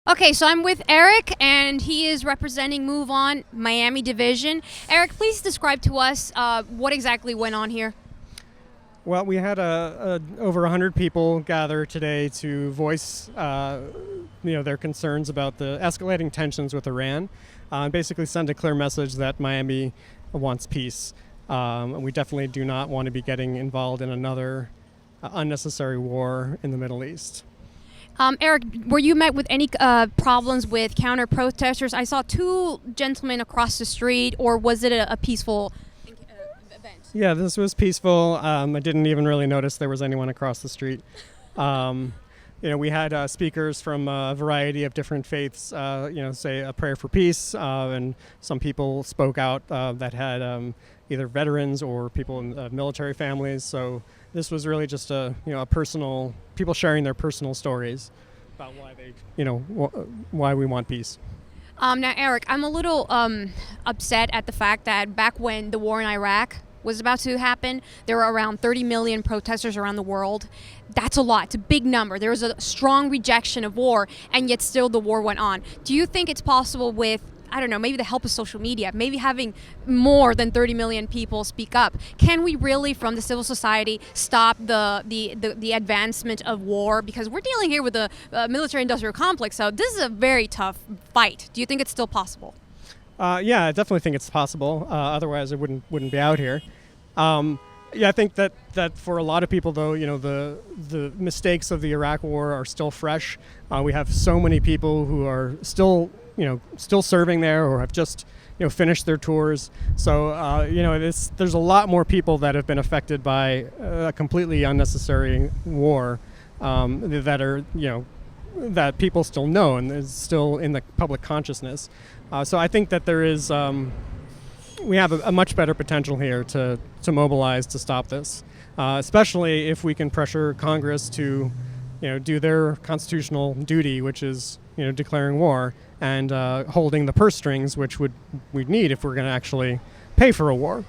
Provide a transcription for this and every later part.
Okay, so I'm with Erik, and he is representing MoveOn Miami division. Erik, please describe to us what exactly went on here. Well, we had over 100 people gather today to voice, their concerns about the escalating tensions with Iran, and basically send a clear message that Miami wants peace. We definitely do not want to be getting involved in another unnecessary war in the Middle East. Erik, were you met with any problems with counter protesters? I saw two gentlemen across the street, or was it a peaceful event? Yeah, this was peaceful. I didn't even really notice there was anyone across the street. We had speakers from a variety of different faiths, say a prayer for peace, and some people spoke out that had either veterans or people in military families. So this was really just a personal, people sharing their personal stories about why they, why we want peace. Now, Erik, I'm a little upset at the fact that back when the war in Iraq was about to happen, there were around 30 million protesters around the world. That's a lot. It's a big number. There was a strong rejection of war, and yet still the war went on. Do you think it's possible with, I don't know, maybe the help of social media, maybe having more than 30 million people speak up? Can we really, from the civil society, stop the advancement of war? Because we're dealing here with the military-industrial complex, so this is a very tough fight. Do you think it's still possible? Yeah, I definitely think it's possible. Otherwise, I wouldn't be out here. I think that for a lot of people, though, the mistakes of the Iraq War are still fresh. We have so many people who are still serving there or have just, finished their tours. So, there's a lot more people that have been affected by a completely unnecessary war that are, that people still know and is still in the public consciousness. So I think that there is, we have a much better potential here to mobilize to stop this, especially if we can pressure Congress to, do their constitutional duty, which is, declaring war and holding the purse strings, which we'd need if we're going to actually pay for a war.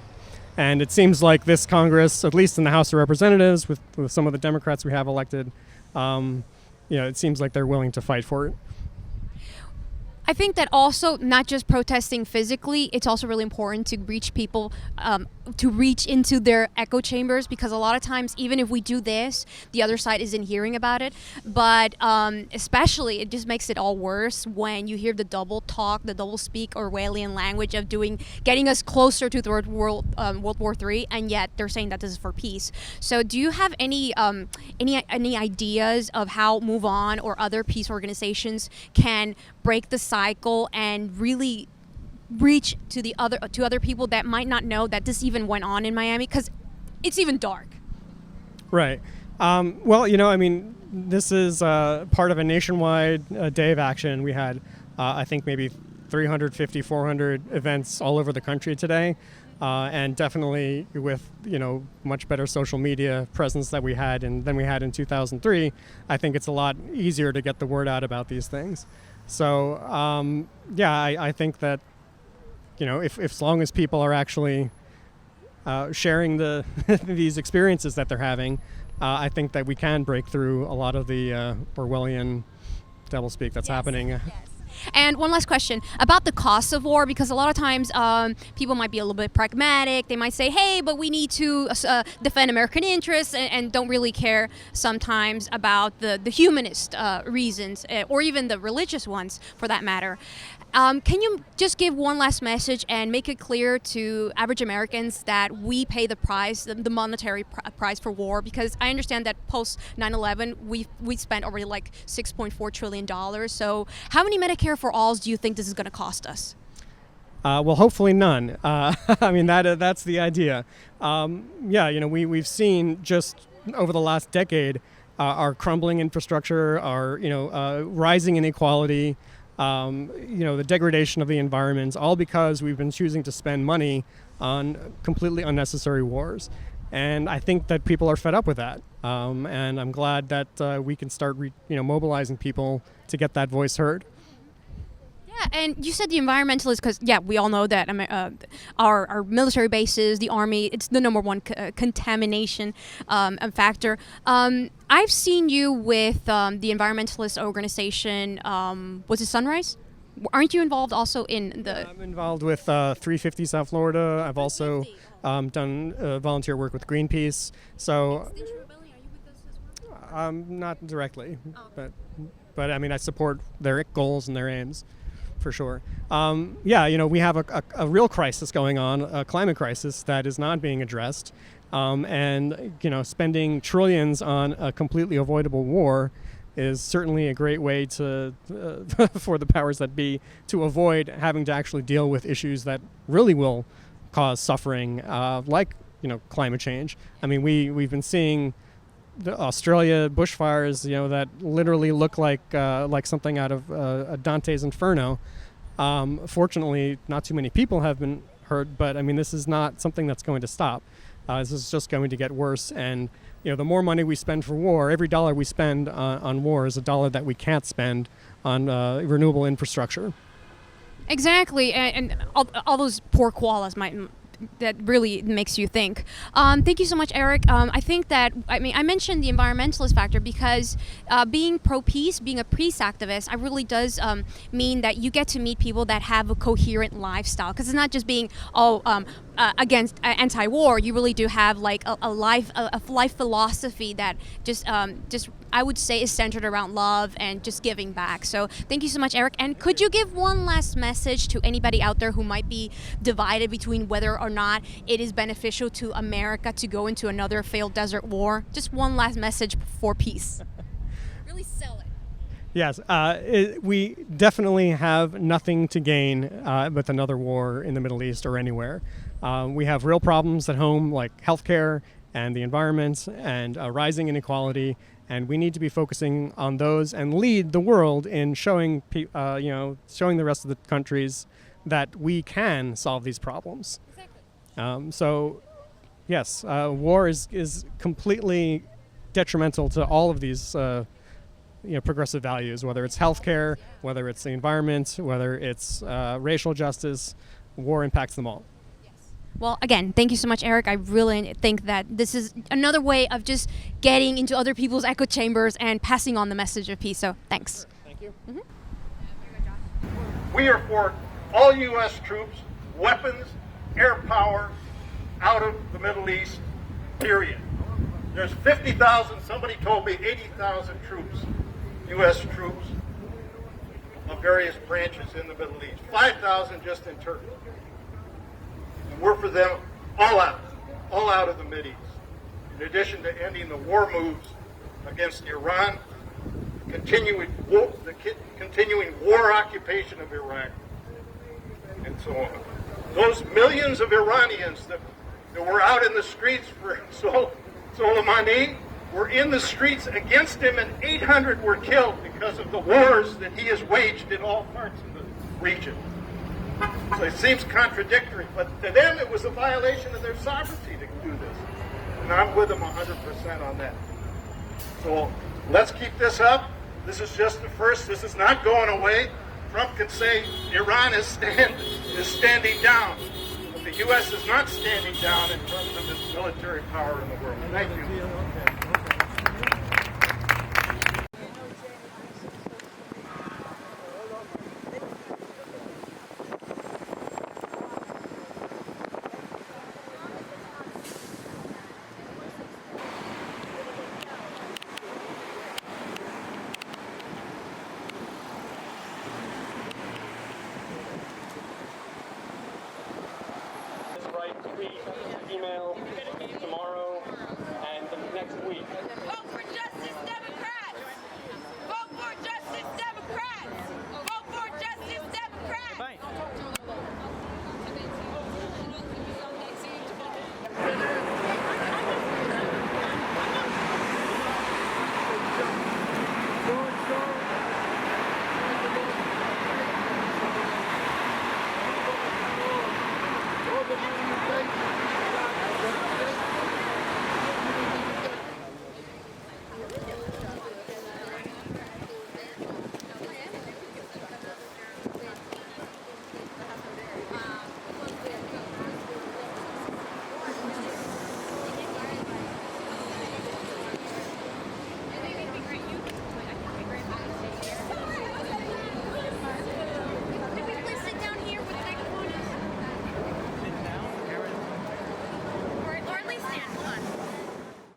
And it seems like this Congress, at least in the House of Representatives, with some of the Democrats we have elected, it seems like they're willing to fight for it. I think that also not just protesting physically, it's also really important to reach people, to reach into their echo chambers, because a lot of times, even if we do this, the other side isn't hearing about it. But especially, it just makes it all worse when you hear the double talk, the double speak Orwellian language of getting us closer to Third World War III, and yet they're saying that this is for peace. So, do you have any ideas of how MoveOn or other peace organizations can break the cycle and really reach to other people that might not know that this even went on in Miami, because it's even dark? Right. This is part of a nationwide day of action. We had, I think, maybe 350, 400 events all over the country today. And definitely with, much better social media presence than we had in 2003, I think it's a lot easier to get the word out about these things. So, I think that, if as long as people are actually sharing these experiences that they're having, I think that we can break through a lot of the Orwellian doublespeak that's happening. Yes. And one last question about the cost of war, because a lot of times people might be a little bit pragmatic. They might say, hey, but we need to defend American interests, and don't really care sometimes about the humanist reasons, or even the religious ones for that matter. Can you just give one last message and make it clear to average Americans that we pay the price, the monetary price for war? Because I understand that post 9/11, we spent already like $6.4 trillion. So how many Medicare for Alls do you think this is going to cost us? Well, hopefully none. That's the idea. We've seen just over the last decade our crumbling infrastructure, our rising inequality. The degradation of the environments, all because we've been choosing to spend money on completely unnecessary wars. And I think that people are fed up with that. And I'm glad that we can start mobilizing people to get that voice heard. Yeah, And you said the environmentalists, because we all know that our military bases, the army, it's the number one contamination factor. I've seen you with the environmentalist organization. Was it Sunrise? Aren't you involved also in the? I'm involved with 350 South Florida. I've also done volunteer work with Greenpeace. So not directly, but I mean I support their goals and their aims, for sure. We have a real crisis going on, a climate crisis that is not being addressed, and spending trillions on a completely avoidable war is certainly a great way to for the powers that be to avoid having to actually deal with issues that really will cause suffering, like climate change. I mean, we've been seeing the Australia bushfires, that literally look like something out of Dante's Inferno. Fortunately, not too many people have been hurt, but I mean, this is not something that's going to stop. This is just going to get worse, and the more money we spend for war, every dollar we spend on war is a dollar that we can't spend on renewable infrastructure. Exactly, and all those poor koalas that really makes you think. Thank you so much, Erik. I think that, I mentioned the environmentalist factor because being pro-peace, being a peace activist, it really does mean that you get to meet people that have a coherent lifestyle. Because it's not just being, against anti-war. You really do have like a life philosophy that just I would say is centered around love and just giving back. So thank you so much, Erik. And could you give one last message to anybody out there who might be divided between whether or not it is beneficial to America to go into another failed desert war? Just one last message for peace. Really sell it. Yes, we definitely have nothing to gain with another war in the Middle East or anywhere. We have real problems at home like healthcare and the environment and rising inequality, and we need to be focusing on those and lead the world in showing showing the rest of the countries that we can solve these problems. Exactly. Yes, war is completely detrimental to all of these progressive values, whether it's healthcare, whether it's the environment, whether it's racial justice. War impacts them all. Well, again, thank you so much, Erik. I really think that this is another way of just getting into other people's echo chambers and passing on the message of peace. So thanks. Thank you. Mm-hmm. We are for all U.S. troops, weapons, air power out of the Middle East, period. There's 50,000, somebody told me 80,000 troops, U.S. troops of various branches in the Middle East. 5,000 just in Turkey. And we're for them all out of the Mideast. In addition to ending the war moves against Iran, continuing war occupation of Iraq, and so on. Those millions of Iranians that were out in the streets for Soleimani were in the streets against him, and 800 were killed because of the wars that he has waged in all parts of the region. So it seems contradictory, but to them it was a violation of their sovereignty to do this. And I'm with them 100% on that. So let's keep this up. This is just the first. This is not going away. Trump can say Iran is standing down. But the U.S. is not standing down in terms of its military power in the world. Thank you.